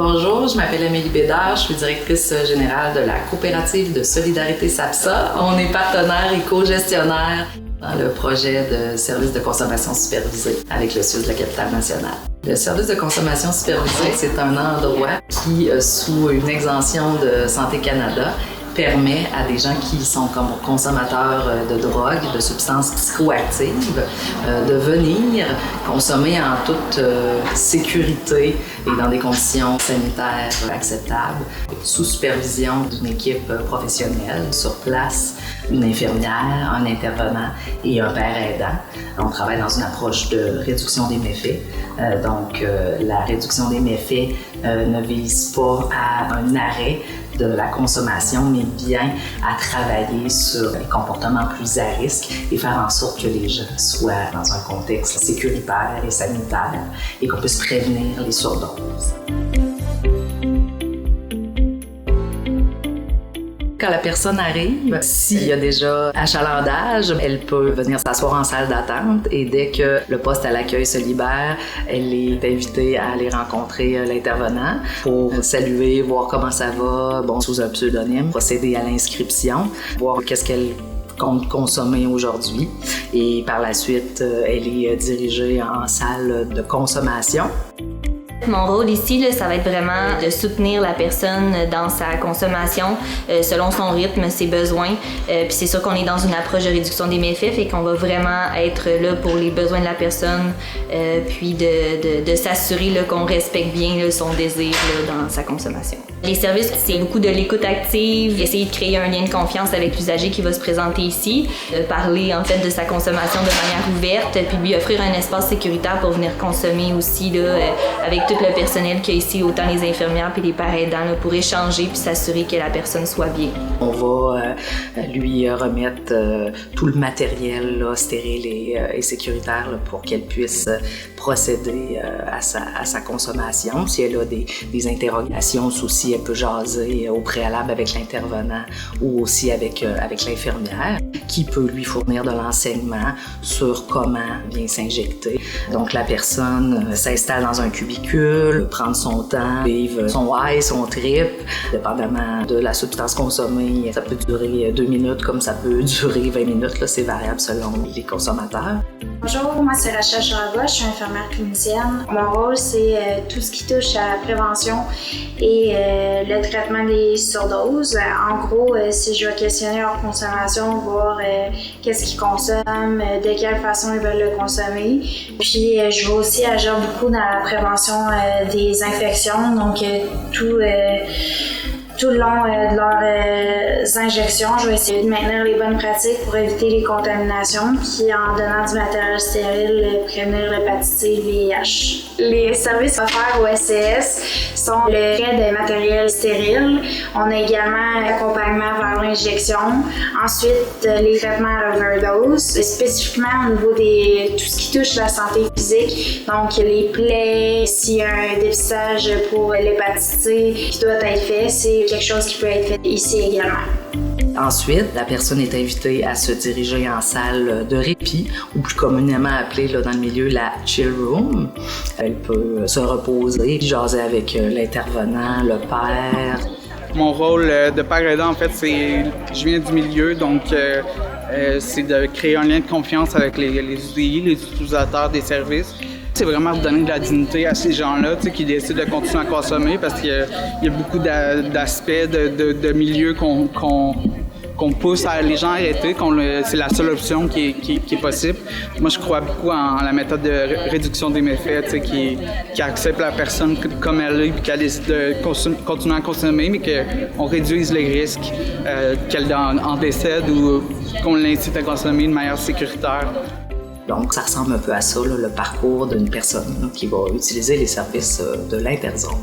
Bonjour, je m'appelle Amélie Bédard, je suis directrice générale de la coopérative de solidarité SAPSA. On est partenaire et co-gestionnaire dans le projet de service de consommation supervisée avec le CIUS de la Capitale-Nationale. Le service de consommation supervisée, c'est un endroit qui, sous une exemption de Santé Canada, permet à des gens qui sont comme consommateurs de drogue, de substances psychoactives, de venir consommer en toute sécurité et dans des conditions sanitaires acceptables, sous supervision d'une équipe professionnelle sur place, une infirmière, un intervenant et un père aidant. On travaille dans une approche de réduction des méfaits. Donc, la réduction des méfaits ne vise pas à un arrêt de la consommation, mais bien à travailler sur les comportements plus à risque et faire en sorte que les gens soient dans un contexte sécuritaire et sanitaire et qu'on puisse prévenir les surdoses. Quand la personne arrive, s'il y a déjà achalandage, elle peut venir s'asseoir en salle d'attente et dès que le poste à l'accueil se libère, elle est invitée à aller rencontrer l'intervenant pour saluer, voir comment ça va, sous un pseudonyme, procéder à l'inscription, voir qu'est-ce qu'elle compte consommer aujourd'hui et par la suite, elle est dirigée en salle de consommation. Mon rôle ici, ça va être vraiment de soutenir la personne dans sa consommation selon son rythme, ses besoins. Puis c'est sûr qu'on est dans une approche de réduction des méfaits, fait qu'on va vraiment être là pour les besoins de la personne, puis de s'assurer qu'on respecte bien son désir dans sa consommation. Les services, c'est beaucoup de l'écoute active, essayer de créer un lien de confiance avec l'usager qui va se présenter ici, parler en fait de sa consommation de manière ouverte, puis lui offrir un espace sécuritaire pour venir consommer aussi avec tout le personnel qu'il y a ici, autant les infirmières puis les pères aidants, pour échanger puis s'assurer que la personne soit bien. On va lui remettre tout le matériel stérile et sécuritaire pour qu'elle puisse procéder à sa consommation. Si elle a des interrogations, soucis, elle peut jaser au préalable avec l'intervenant ou aussi avec l'infirmière qui peut lui fournir de l'enseignement sur comment bien s'injecter. Donc la personne s'installe dans un cubicule, prendre son temps, vivre son high, son trip, dépendamment de la substance consommée. Ça peut durer 2 minutes comme ça peut durer 20 minutes. Là, c'est variable selon les consommateurs. Bonjour, moi c'est Rachel Charabois, je suis infirmière clinicienne. Mon rôle, c'est tout ce qui touche à la prévention et le traitement des surdoses. En gros, si je vais questionner leur consommation, voir qu'est-ce qu'ils consomment, de quelle façon ils veulent le consommer. Puis je vais aussi agir beaucoup dans la prévention des infections, donc tout le long de leurs injections, je vais essayer de maintenir les bonnes pratiques pour éviter les contaminations, puis en donnant du matériel stérile, prévenir l'hépatite C et le VIH. Les services offerts au SCS sont le prêt de matériel stérile. On a également l'accompagnement vers l'injection. Ensuite, les traitements à l'overdose, spécifiquement au niveau de tout ce qui touche la santé physique. Donc, les plaies, s'il y a un dépistage pour l'hépatite C qui doit être fait, c'est quelque chose qui peut être fait ici également. Ensuite, la personne est invitée à se diriger en salle de répit, ou plus communément appelée dans le milieu la chill room. Elle peut se reposer, jaser avec l'intervenant, le père. Mon rôle de père aidant, en fait, je viens du milieu, donc c'est de créer un lien de confiance avec les utilisateurs des services. C'est vraiment de donner de la dignité à ces gens-là qui décident de continuer à consommer parce qu'il y a beaucoup d'aspects de milieu qu'on pousse les gens à arrêter, c'est la seule option qui est possible. Moi, je crois beaucoup en la méthode de réduction des méfaits, qui accepte la personne comme elle est et qu'elle décide de continuer à consommer, mais qu'on réduise les risques, qu'elle en décède ou qu'on l'incite à consommer de manière sécuritaire. Donc, ça ressemble un peu à ça, le parcours d'une personne qui va utiliser les services de l'interzone.